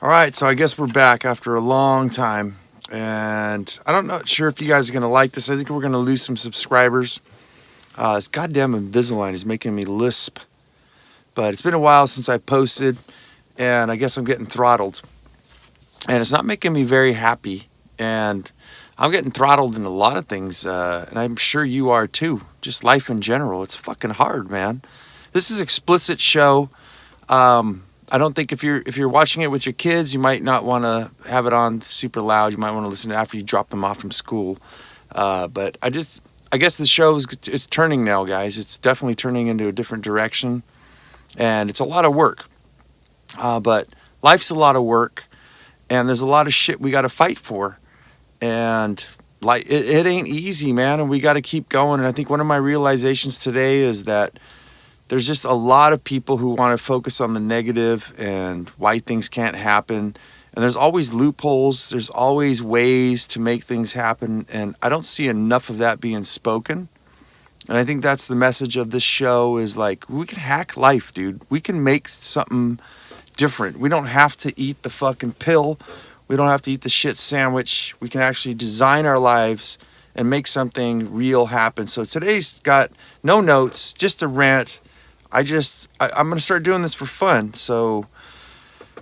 All right, so I guess we're back after a long time, and I'm not sure if you guys are gonna like this. I think we're gonna lose some subscribers. This goddamn Invisalign is making me lisp, but it's been a while since I posted, and I guess I'm getting throttled, and it's not making me very happy. And I'm getting throttled in a lot of things, and I'm sure you are too. Just life in general, it's fucking hard, man. This is explicit show. I don't think if you're watching it with your kids, you might not want to have it on super loud. You might want to listen to it after you drop them off from school. But I guess the show is turning now, guys. It's definitely turning into a different direction, and it's a lot of work. But life's a lot of work, and there's a lot of shit we got to fight for, and like it ain't easy, man. And we got to keep going. And I think one of my realizations today is that there's just a lot of people who want to focus on the negative and why things can't happen. And there's always loopholes. There's always ways to make things happen. And I don't see enough of that being spoken. And I think that's the message of this show is like, we can hack life, dude. We can make something different. We don't have to eat the fucking pill. We don't have to eat the shit sandwich. We can actually design our lives and make something real happen. So today's got no notes, just a rant. I'm going to start doing this for fun. So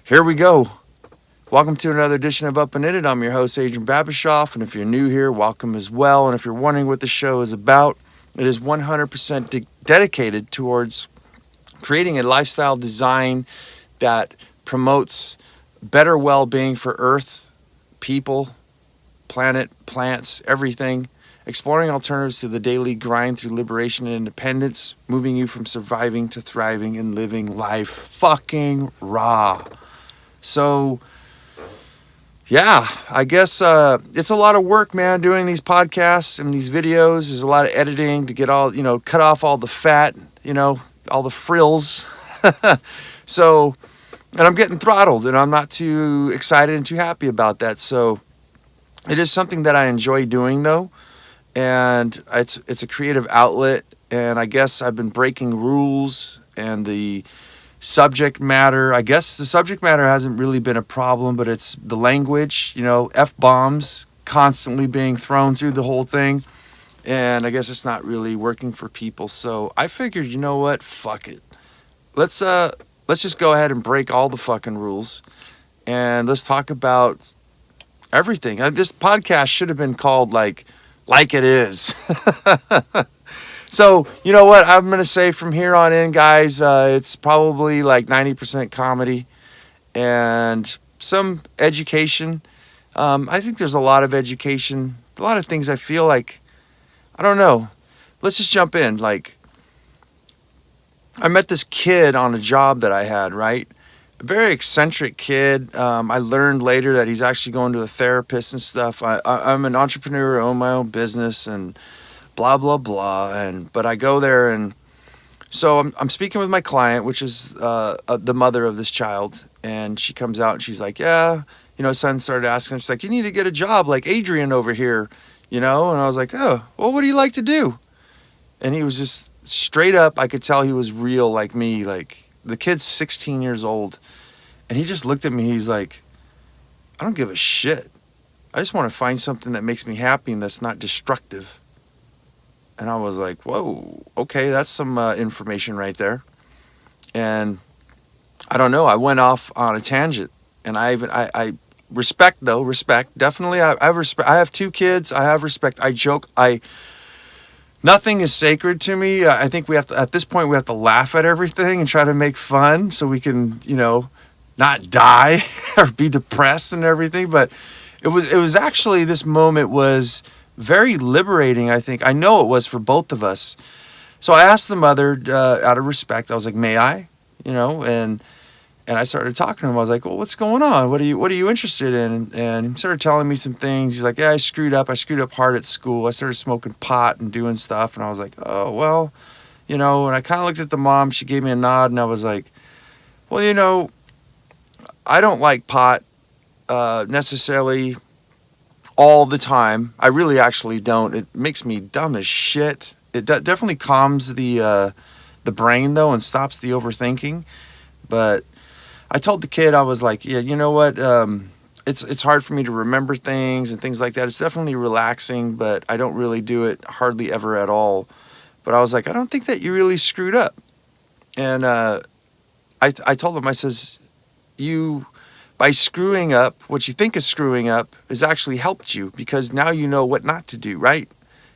here we go. Welcome to another edition of Up and In It. I'm your host, Adrian Babashoff. And if you're new here, welcome as well. And if you're wondering what the show is about, it is 100% dedicated towards creating a lifestyle design that promotes better well-being for Earth, people, planet, plants, everything. Exploring alternatives to the daily grind through liberation and independence, moving you from surviving to thriving and living life fucking raw. So, yeah, I guess it's a lot of work, man, doing these podcasts and these videos. There's a lot of editing to get all, cut off all the fat, all the frills. So, and I'm getting throttled, and I'm not too excited and too happy about that. So, it is something that I enjoy doing, though. And it's a creative outlet, and I guess I've been breaking rules and the subject matter. I guess the subject matter hasn't really been a problem, but it's the language, F-bombs constantly being thrown through the whole thing. And I guess it's not really working for people. So I figured, you know what? Fuck it. Let's just go ahead and break all the fucking rules, and let's talk about everything. This podcast should have been called like it is. So, you know what? I'm going to say from here on in, guys, it's probably like 90% comedy and some education. I think there's a lot of education, a lot of things I feel like, I don't know. Let's just jump in. Like, I met this kid on a job that I had, right? A very eccentric kid. I learned later that he's actually going to a therapist and stuff. I'm an entrepreneur, I own my own business and blah, blah, blah. But I go there, and so I'm speaking with my client, which is the mother of this child. And she comes out and she's like, yeah, son started asking. She's like, you need to get a job like Adrian over here, And I was like, oh, well, what do you like to do? And he was just straight up. I could tell he was real like me, like, the kid's 16 years old, and he just looked at me. He's like, I don't give a shit. I just want to find something that makes me happy and that's not destructive. And I was like, whoa, okay, that's some information right there. And I don't know, I went off on a tangent. And I respect, definitely. I have respect. I have 2 kids. I have respect. I joke. Nothing is sacred to me. I think we have to, at this point, we have to laugh at everything and try to make fun so we can, not die or be depressed and everything. But it was actually, this moment was very liberating, I think. I know it was for both of us. So I asked the mother, out of respect, I was like, may I? And I started talking to him. I was like, well, what's going on? What are you interested in? And he started telling me some things. He's like, yeah, I screwed up hard at school. I started smoking pot and doing stuff. And I was like, oh, well, and I kind of looked at the mom. She gave me a nod, and I was like, well, I don't like pot necessarily all the time. I really actually don't. It makes me dumb as shit. It definitely calms the brain, though, and stops the overthinking. But I told the kid, I was like, yeah, you know what? It's hard for me to remember things and things like that. It's definitely relaxing, but I don't really do it hardly ever at all. But I was like, I don't think that you really screwed up. And I told him, I says, you, by screwing up, what you think is screwing up has actually helped you because now you know what not to do, right?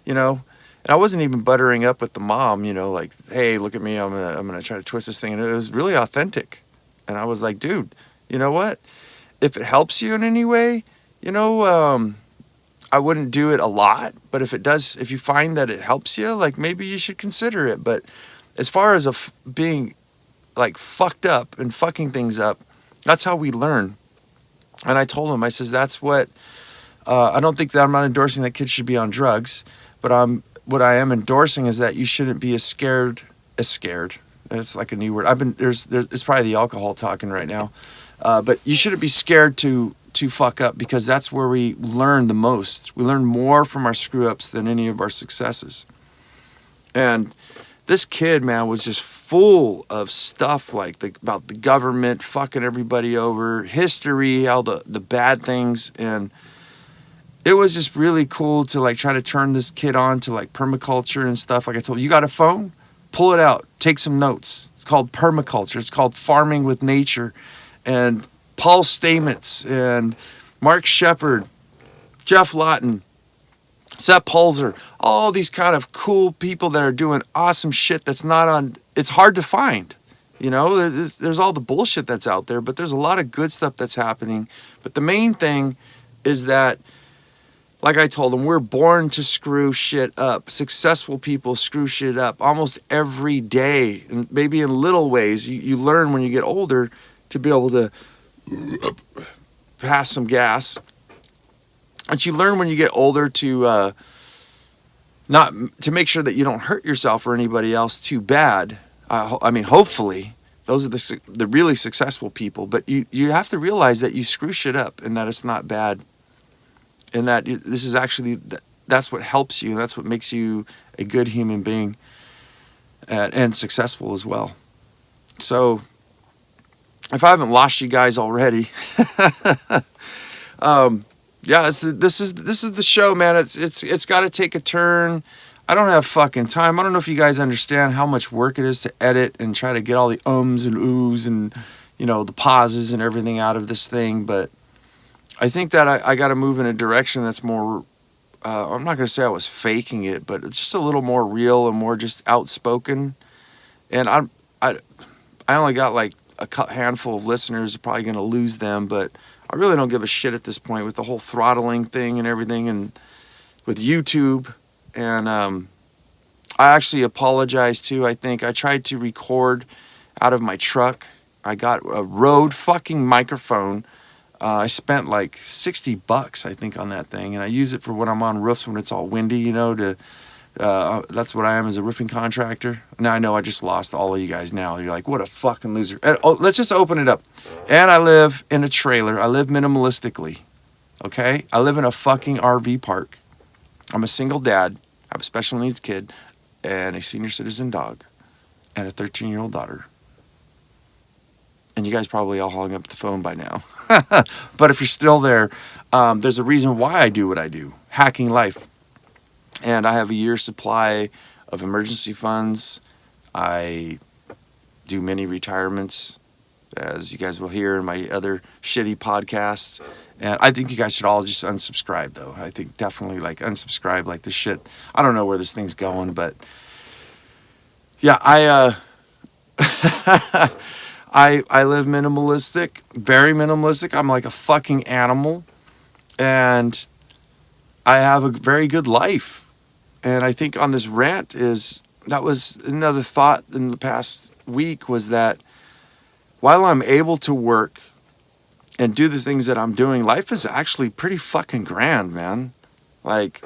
You know? And I wasn't even buttering up with the mom, you know, like, hey, look at me, I'm gonna try to twist this thing. And it was really authentic. And I was like, dude, you know what? If it helps you in any way, you know, I wouldn't do it a lot, but if it does, if you find that it helps you, like maybe you should consider it. But as far as being like fucked up and fucking things up, that's how we learn. And I told him, I says, that's what, I don't think that I'm not endorsing that kids should be on drugs, but what I am endorsing is that you shouldn't be as scared. It's like a new word. It's probably the alcohol talking right now. But you shouldn't be scared to fuck up because that's where we learn the most. We learn more from our screw ups than any of our successes. And this kid, man, was just full of stuff like about the government fucking everybody over, history, all the bad things. And it was just really cool to like try to turn this kid on to like permaculture and stuff. Like I told you, you got a phone? Pull it out. Take some notes. It's called permaculture. It's called farming with nature. And Paul Stamets and Mark Shepard, Jeff Lawton, Sepp Holzer, all these kind of cool people that are doing awesome shit that's not on, it's hard to find. You know, there's all the bullshit that's out there, but there's a lot of good stuff that's happening. But the main thing is that, like I told them, we're born to screw shit up. Successful people screw shit up almost every day. And maybe in little ways, you learn when you get older to be able to pass some gas. And you learn when you get older to not to make sure that you don't hurt yourself or anybody else too bad. I mean, hopefully, those are the really successful people. But you have to realize that you screw shit up and that it's not bad. And that this is actually, that's what helps you. And that's what makes you a good human being and successful as well. So, if I haven't lost you guys already, yeah, this is the show, man. It's got to take a turn. I don't have fucking time. I don't know if you guys understand how much work it is to edit and try to get all the ums and oohs and, you know, the pauses and everything out of this thing. But I think that I got to move in a direction that's more, I'm not going to say I was faking it, but it's just a little more real and more just outspoken. And I only got like a handful of listeners, probably going to lose them, but I really don't give a shit at this point with the whole throttling thing and everything and with YouTube. And I actually apologize too. I think I tried to record out of my truck. I got a Rode fucking microphone. I spent like $60, I think, on that thing, and I use it for when I'm on roofs when it's all windy, you know, that's what I am as a roofing contractor. Now I know I just lost all of you guys now. You're like, what a fucking loser. And, let's just open it up. And I live in a trailer. I live minimalistically, okay? I live in a fucking RV park. I'm a single dad. I have a special needs kid and a senior citizen dog and a 13-year-old daughter. And you guys probably all hung up the phone by now. But if you're still there, there's a reason why I do what I do, hacking life. And I have a year's supply of emergency funds. I do many retirements, as you guys will hear in my other shitty podcasts. And I think you guys should all just unsubscribe, though. I think definitely, like, unsubscribe, like, this shit. I don't know where this thing's going, but yeah, I live minimalistic, very minimalistic. I'm like a fucking animal, and I have a very good life. And I think on this rant that was another thought in the past week, was that while I'm able to work and do the things that I'm doing, life is actually pretty fucking grand, man. Like,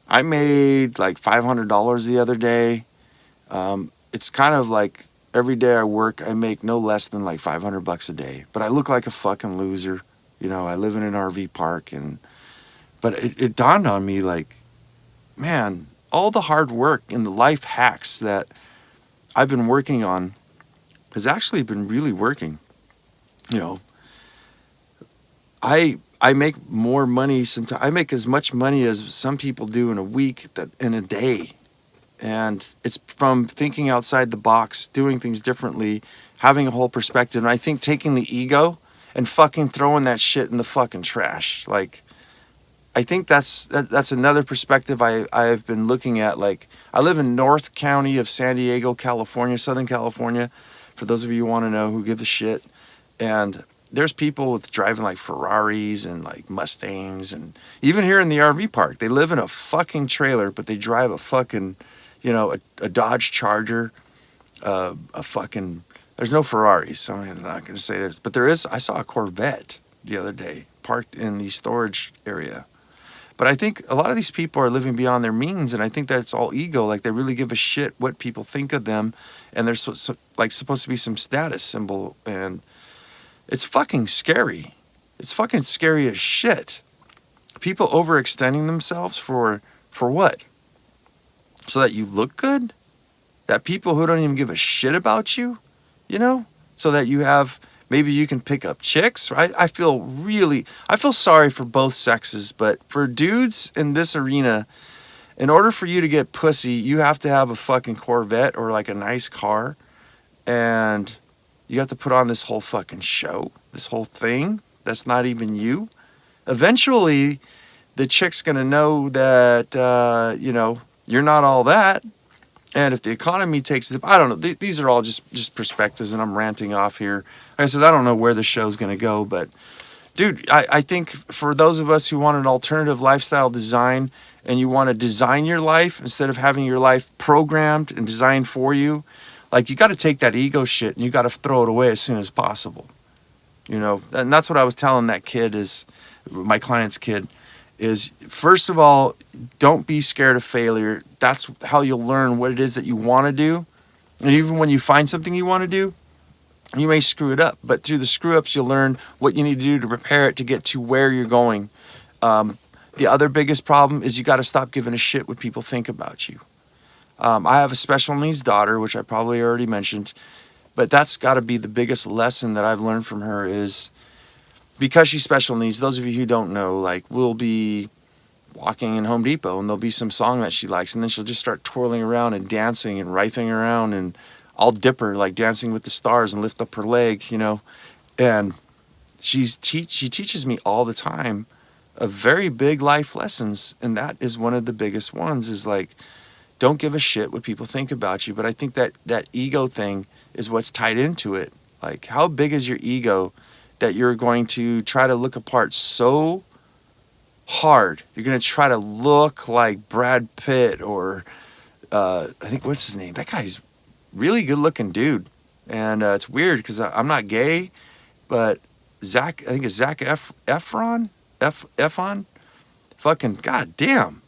I made like $500 the other day. It's kind of like every day I work, I make no less than like $500 a day. But I look like a fucking loser. You know, I live in an RV park, but it dawned on me, like, man, all the hard work and the life hacks that I've been working on has actually been really working. You know, I make more money sometimes. I make as much money as some people do in a week, that in a day. And it's from thinking outside the box, doing things differently, having a whole perspective. And I think taking the ego and fucking throwing that shit in the fucking trash. Like, I think that's another perspective I've been looking at. Like, I live in North County of San Diego, California, Southern California, for those of you who want to know who give a shit. And there's people with driving like Ferraris and like Mustangs, and even here in the RV park, they live in a fucking trailer, but they drive a fucking, a Dodge Charger, a fucking. There's no Ferraris, so I'm not going to say this, but there is. I saw a Corvette the other day parked in the storage area. But I think a lot of these people are living beyond their means, and I think that's all ego. Like, they really give a shit what people think of them, and there's like supposed to be some status symbol, and it's fucking scary. It's fucking scary as shit. People overextending themselves for what? So that you look good? That people who don't even give a shit about you, so that you have, maybe you can pick up chicks. I feel sorry for both sexes, but for dudes in this arena, in order for you to get pussy, you have to have a fucking Corvette or like a nice car, and you have to put on this whole fucking show, this whole thing that's not even you. Eventually, the chick's gonna know that, you're not all that. And if the economy takes it, I don't know. These are all just perspectives, and I'm ranting off here. Like I said, I don't know where the show's going to go, but dude, I think for those of us who want an alternative lifestyle design, and you want to design your life instead of having your life programmed and designed for you, like, you got to take that ego shit and you got to throw it away as soon as possible. And that's what I was telling that kid, is my client's kid, is first of all, don't be scared of failure. That's how you'll learn what it is that you want to do. And even when you find something you want to do, you may screw it up. But through the screw ups, you'll learn what you need to do to prepare it to get to where you're going. The other biggest problem is you got to stop giving a shit what people think about you. I have a special needs daughter, which I probably already mentioned. But that's got to be the biggest lesson that I've learned from her, is because she's special needs. Those of you who don't know, like, we'll be walking in Home Depot and there'll be some song that she likes, and then she'll just start twirling around and dancing and writhing around, and I'll dip her, like Dancing with the Stars, and lift up her leg, and she teaches me all the time of very big life lessons, and that is one of the biggest ones, is like, don't give a shit what people think about you. But I think that ego thing is what's tied into it. Like, how big is your ego that you're going to try to look apart so hard? You're going to try to look like Brad Pitt, or I think, what's his name? That guy's really good looking dude. And it's weird because I'm not gay, but I think it's Zac Efron? Fucking goddamn.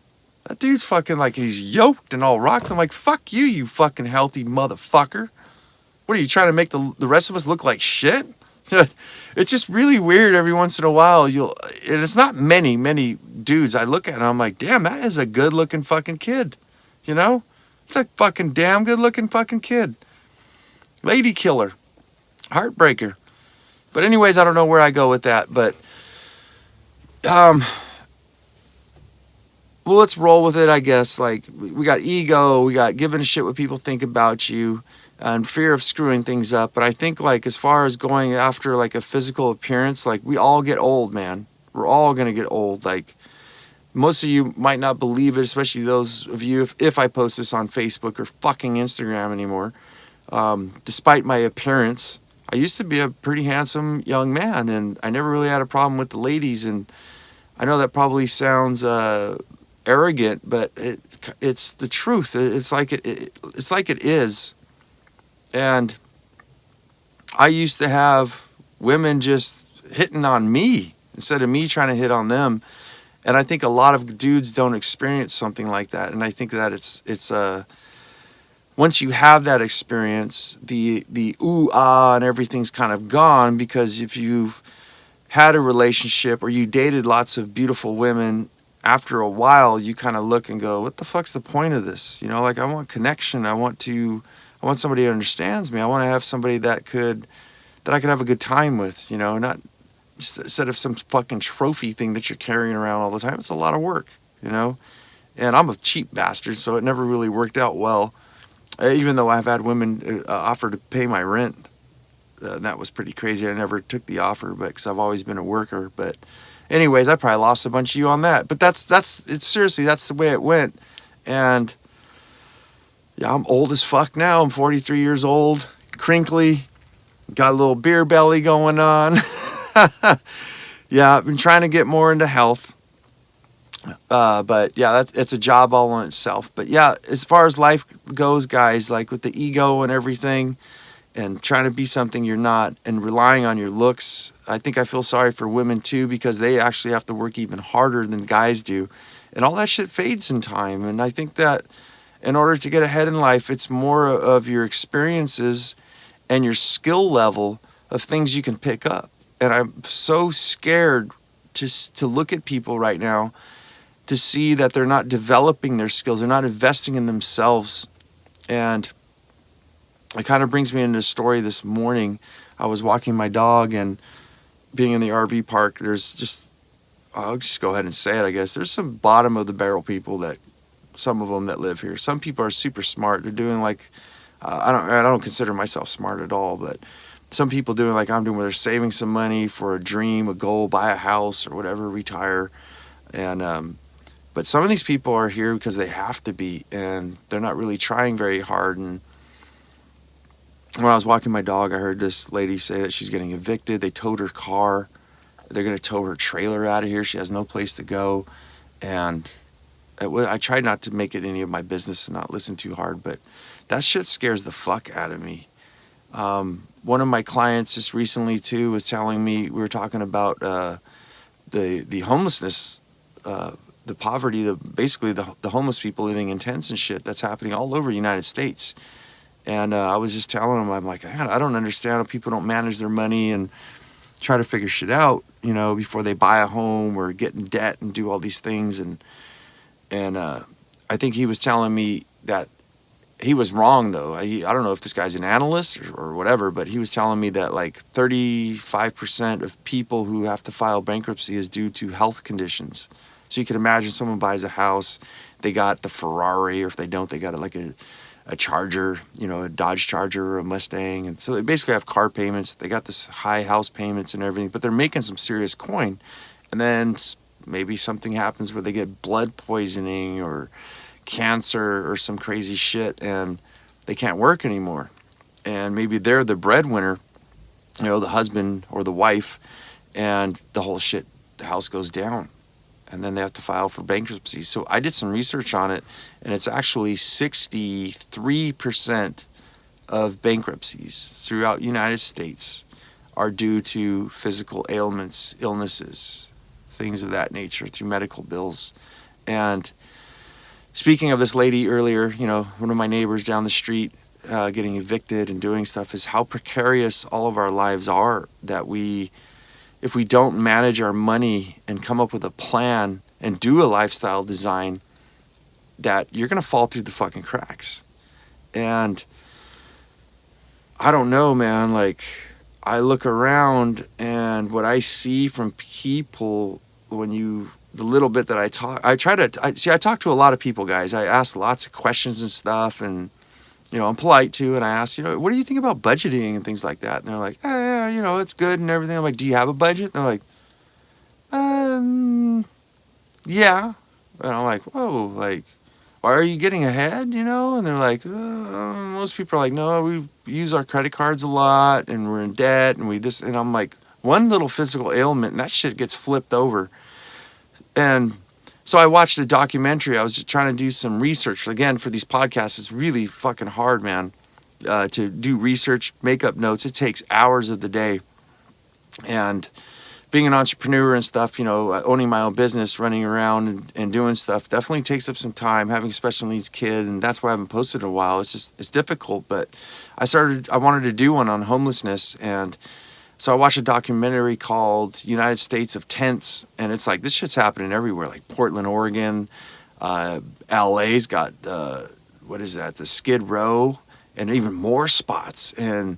That dude's fucking like, he's yoked and all rocked. I'm like, fuck you, you fucking healthy motherfucker. What are you trying to make the rest of us look like shit? It's just really weird every once in a while. And it's not many dudes I look at and I'm like, damn, that is a good looking fucking kid. It's a fucking damn good looking fucking kid. Lady killer. Heartbreaker. But anyways, I don't know where I go with that, but well, let's roll with it, I guess. Like, we got ego, we got giving a shit what people think about you, and fear of screwing things up. But I think, like, as far as going after like a physical appearance, like, we all get old, man. We're all gonna get old. Like, most of you might not believe it, especially those of you, if I post this on Facebook or fucking Instagram anymore. Despite my appearance, I used to be a pretty handsome young man, and I never really had a problem with the ladies. And I know that probably sounds arrogant, but it's the truth. It's like it is. And I used to have women just hitting on me instead of me trying to hit on them. And I think a lot of dudes don't experience something like that. And I think that it's once you have that experience, the ooh ah and everything's kind of gone, because if you've had a relationship or you dated lots of beautiful women, after a while you kind of look and go, what the fuck's the point of this? Like, I want connection. I want somebody who understands me. I want to have somebody that's that I could have a good time with, not just instead of some fucking trophy thing that you're carrying around all the time. It's a lot of work, and I'm a cheap bastard, so it never really worked out well. Even though I've had women offer to pay my rent, that was pretty crazy. I never took the offer, but because I've always been a worker. But anyways, I probably lost a bunch of you on that. But it's seriously, that's the way it went. And yeah, I'm old as fuck now. I'm 43 years old, crinkly, got a little beer belly going on. Yeah, I've been trying to get more into health. But yeah, it's a job all in itself. But yeah, as far as life goes, guys, like with the ego and everything, and trying to be something you're not, and relying on your looks, I think I feel sorry for women too, because they actually have to work even harder than guys do, and all that shit fades in time. And I think that in order to get ahead in life, it's more of your experiences and your skill level of things you can pick up. And I'm so scared to look at people right now to see that they're not developing their skills, they're not investing in themselves. And it kind of brings me into a story this morning. I was walking my dog, and being in the RV park, there's just, I'll just go ahead and say it, I guess. There's some bottom of the barrel people some of them that live here. Some people are super smart. They're doing like, I don't consider myself smart at all, but some people doing like I'm doing, where they're saving some money for a dream, a goal, buy a house or whatever, retire. And, but some of these people are here because they have to be, and they're not really trying very hard. And when I was walking my dog, I heard this lady say that she's getting evicted. They towed her car. They're going to tow her trailer out of here. She has no place to go. And I tried not to make it any of my business and not listen too hard, but that shit scares the fuck out of me. One of my clients just recently too was telling me, we were talking about the homelessness, the poverty, basically the homeless people living in tents and shit that's happening all over the United States. And I was just telling him, I'm like, I don't understand how people don't manage their money and try to figure shit out, before they buy a home or get in debt and do all these things. And I think he was telling me that he was wrong, though. I don't know if this guy's an analyst or whatever, but he was telling me that like 35% of people who have to file bankruptcy is due to health conditions. So you can imagine someone buys a house, they got the Ferrari, or if they don't, they got like a Charger, a Dodge Charger or a Mustang. And so they basically have car payments. They got this high house payments and everything, but they're making some serious coin. And then maybe something happens where they get blood poisoning or cancer or some crazy shit, and they can't work anymore. And maybe they're the breadwinner, the husband or the wife, and the house goes down. And then they have to file for bankruptcy. So I did some research on it, and it's actually 63% of bankruptcies throughout the United States are due to physical ailments, illnesses, things of that nature, through medical bills. And speaking of this lady earlier, one of my neighbors down the street getting evicted and doing stuff, is how precarious all of our lives are, that if we don't manage our money and come up with a plan and do a lifestyle design, that you're going to fall through the fucking cracks. And I don't know, man, like I look around and what I see from people, the little bit that I talk to a lot of people, guys. I ask lots of questions and stuff, and I'm polite too, and I ask, what do you think about budgeting and things like that? And they're like, it's good and everything. I'm like, do you have a budget? And they're like, yeah. And I'm like, whoa, like, why are you getting ahead, And they're like, most people are like, no, we use our credit cards a lot, and we're in debt, and and I'm like, one little physical ailment, and that shit gets flipped over. And so I watched a documentary. I was just trying to do some research. Again, for these podcasts, it's really fucking hard, man, to do research, make up notes. It takes hours of the day. And being an entrepreneur and stuff, owning my own business, running around and doing stuff definitely takes up some time, having a special needs kid. And that's why I haven't posted in a while. It's difficult. But I wanted to do one on homelessness. And so I watched a documentary called United States of Tents, and it's like, this shit's happening everywhere, like Portland, Oregon, LA's got, the Skid Row, and even more spots. And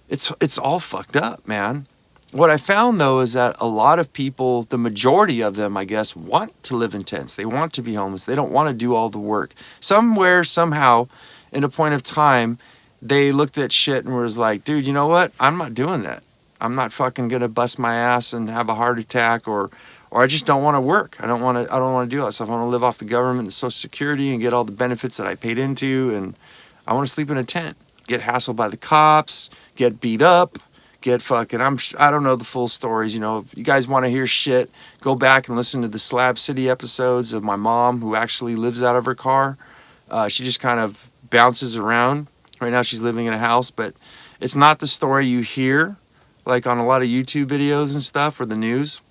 it's all fucked up, man. What I found though is that a lot of people, the majority of them, I guess, want to live in tents. They want to be homeless. They don't want to do all the work. Somewhere, somehow, in a point of time, they looked at shit and was like, dude, you know what? I'm not doing that. I'm not fucking gonna bust my ass and have a heart attack, or I just don't want to work. I don't want to do all that stuff. I want to live off the government and Social Security and get all the benefits that I paid into, and I want to sleep in a tent, get hassled by the cops, get beat up, get fucking, I don't know the full stories. You know, if you guys want to hear shit, go back and listen to the Slab City episodes of my mom, who actually lives out of her car. She just kind of bounces around. Right now she's living in a house, but it's not the story you hear like on a lot of YouTube videos and stuff or the news.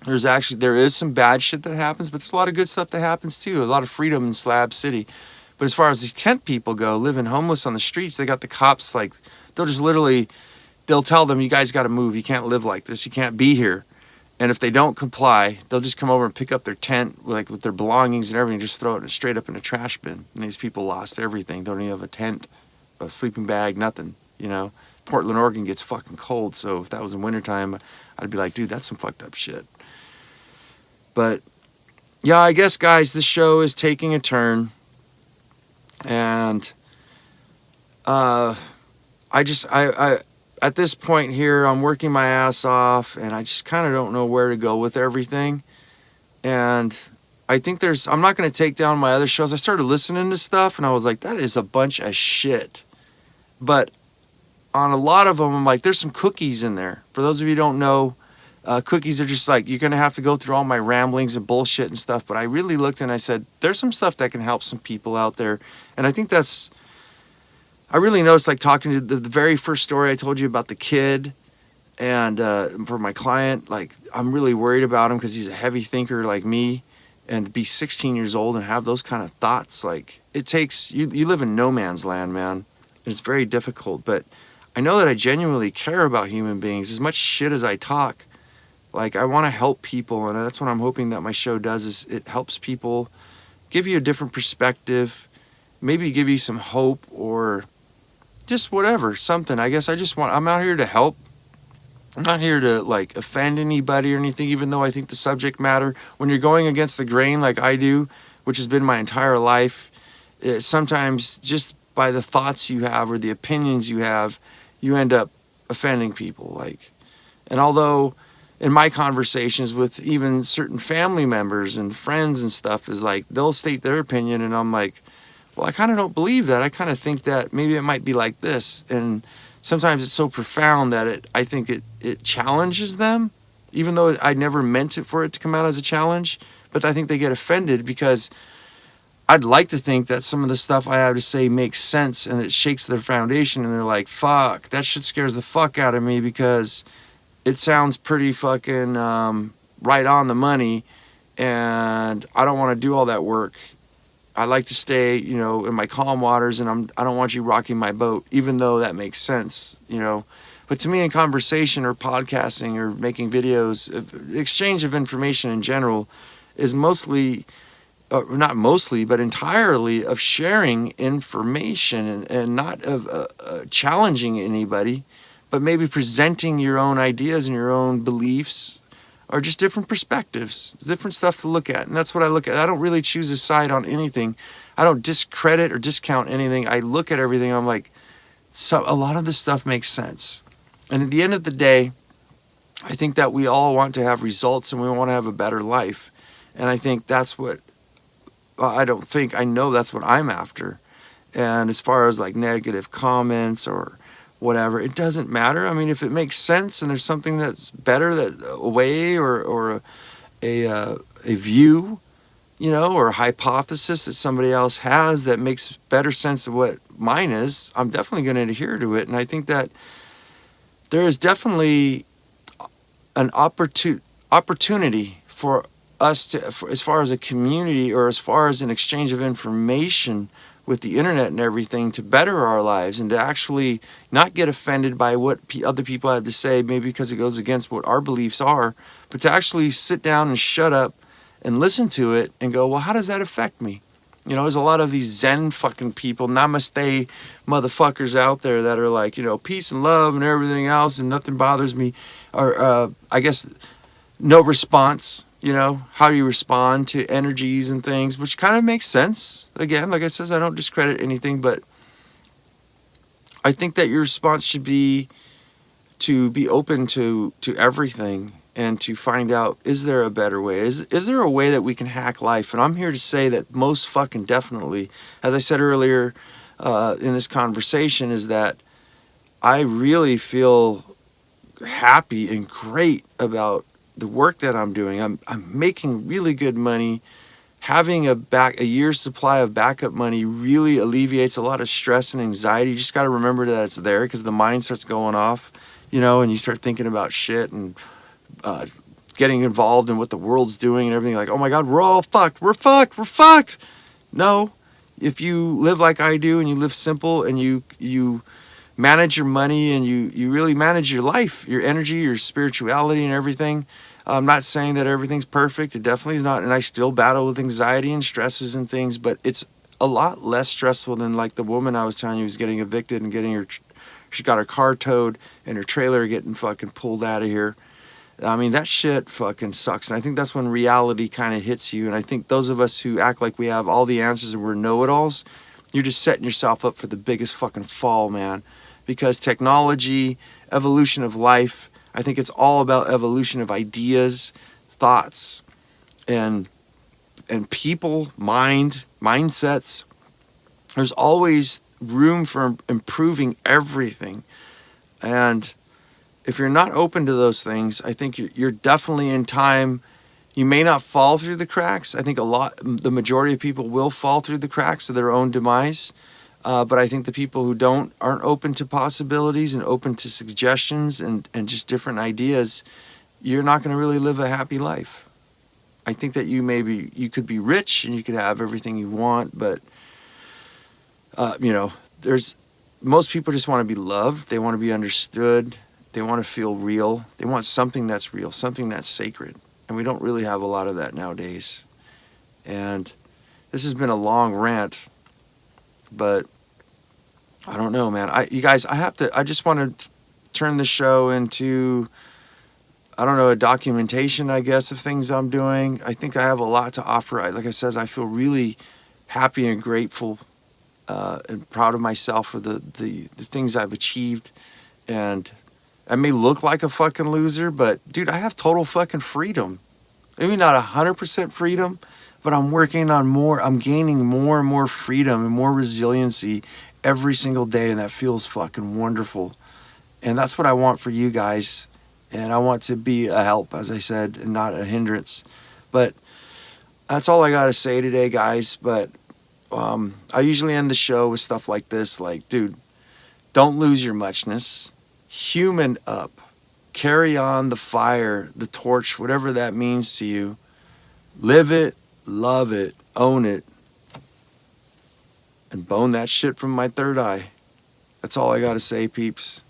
There is some bad shit that happens, but there's a lot of good stuff that happens too. A lot of freedom in Slab City. But as far as these tent people go, living homeless on the streets, they got the cops, like, they'll tell them, you guys got to move. You can't live like this. You can't be here. And if they don't comply, they'll just come over and pick up their tent, like with their belongings and everything, just throw it straight up in a trash bin. And these people lost everything. Don't even have a tent, a sleeping bag, nothing, you know. Portland, Oregon gets fucking cold. So if that was in wintertime, I'd be like, dude, that's some fucked up shit. But yeah, I guess, guys, this show is taking a turn. And I at this point here, I'm working my ass off, and I just kind of don't know where to go with everything. And I think I'm not going to take down my other shows. I started listening to stuff, and I was like, that is a bunch of shit. But on a lot of them, I'm like, there's some cookies in there. For those of you who don't know, cookies are just like, you're going to have to go through all my ramblings and bullshit and stuff. But I really looked and I said, there's some stuff that can help some people out there. And I think I really noticed, like, talking to the very first story I told you about the kid, and for my client, like, I'm really worried about him because he's a heavy thinker like me, and to be 16 years old and have those kind of thoughts, like, it takes, you live in no man's land, man. And it's very difficult, but I know that I genuinely care about human beings. As much shit as I talk, like, I want to help people, and that's what I'm hoping that my show does, is it helps people, give you a different perspective, maybe give you some hope, or just whatever, something. I guess I'm out here to help. I'm not here to, like, offend anybody or anything, even though I think the subject matter, when you're going against the grain like I do, which has been my entire life, sometimes just by the thoughts you have or the opinions you have, you end up offending people. Like, and although in my conversations with even certain family members and friends and stuff, is like, they'll state their opinion, and I'm like, well, I kind of don't believe that. I kind of think that maybe it might be like this. And sometimes it's so profound that I think it challenges them, even though I never meant it for it to come out as a challenge. But I think they get offended because I'd like to think that some of the stuff I have to say makes sense and it shakes their foundation, and they're like, fuck, that shit scares the fuck out of me because it sounds pretty fucking right on the money, and I don't want to do all that work. I like to stay, you know, in my calm waters, and I don't want you rocking my boat, even though that makes sense, you know. But to me, in conversation or podcasting or making videos, exchange of information in general is mostly, not mostly, but entirely of sharing information and not of challenging anybody, but maybe presenting your own ideas and your own beliefs, or just different perspectives, different stuff to look at. And that's what I look at. I don't really choose a side on anything. I don't discredit or discount anything. I look at everything. I'm like, so a lot of this stuff makes sense. And at the end of the day, I think that we all want to have results and we want to have a better life. And I think that's what, I know that's what I'm after. And as far as like negative comments or whatever, it doesn't matter. I mean, if it makes sense and there's something that's better, that a way or a view, you know, or a hypothesis that somebody else has that makes better sense of what mine is, I'm definitely going to adhere to it. And I think that there is definitely an opportunity for us to, as far as a community or as far as an exchange of information with the internet and everything, to better our lives and to actually not get offended by what other people have to say, maybe because it goes against what our beliefs are, but to actually sit down and shut up and listen to it and go, well, how does that affect me? You know, there's a lot of these Zen fucking people, namaste motherfuckers out there that are like, you know, peace and love and everything else and nothing bothers me. Or I guess no response, you know, how you respond to energies and things, which kind of makes sense. Again, like I says, I don't discredit anything, but I think that your response should be to be open to everything and to find out, is there a better way? Is there a way that we can hack life? And I'm here to say that most fucking definitely, as I said earlier in this conversation, is that I really feel happy and great about the work that I'm doing. I'm making really good money. Having a year's supply of backup money really alleviates a lot of stress and anxiety. You just got to remember that it's there, because the mind starts going off, you know, and you start thinking about shit and getting involved in what the world's doing and everything. Like, oh my God, we're all fucked. We're fucked. We're fucked. No, if you live like I do and you live simple and you manage your money and you really manage your life, your energy, your spirituality and everything. I'm not saying that everything's perfect. It definitely is not. And I still battle with anxiety and stresses and things, but it's a lot less stressful than like the woman I was telling you who's getting evicted and she got her car towed and her trailer getting fucking pulled out of here. I mean, that shit fucking sucks. And I think that's when reality kind of hits you. And I think those of us who act like we have all the answers and we're know-it-alls, you're just setting yourself up for the biggest fucking fall, man. Because technology, evolution of life, I think it's all about evolution of ideas, thoughts, and people, mindsets. There's always room for improving everything. And if you're not open to those things, I think you're definitely in time. You may not fall through the cracks. I think the majority of people will fall through the cracks of their own demise. But I think the people who aren't open to possibilities and open to suggestions and just different ideas, you're not going to really live a happy life. I think that you could be rich and you could have everything you want, but you know, most people just want to be loved. They want to be understood. They want to feel real. They want something that's real, something that's sacred. And we don't really have a lot of that nowadays. And this has been a long rant, but I don't know, man. You guys, I just want to turn the show into, I don't know, a documentation, I guess, of things I'm doing. I think I have a lot to offer. Like I said, I feel really happy and grateful and proud of myself for the things I've achieved. And I may look like a fucking loser, but dude, I have total fucking freedom. Maybe not 100% freedom, but I'm working on more. I'm gaining more and more freedom and more resiliency every single day, and that feels fucking wonderful. And that's what I want for you guys. And I want to be a help, as I said, and not a hindrance. But that's all I got to say today, guys. But I usually end the show with stuff like this, like, dude, don't lose your muchness. Human up. Carry on the fire, the torch, whatever that means to you. Live it, love it, own it, and bone that shit from my third eye. That's all I got to say, peeps.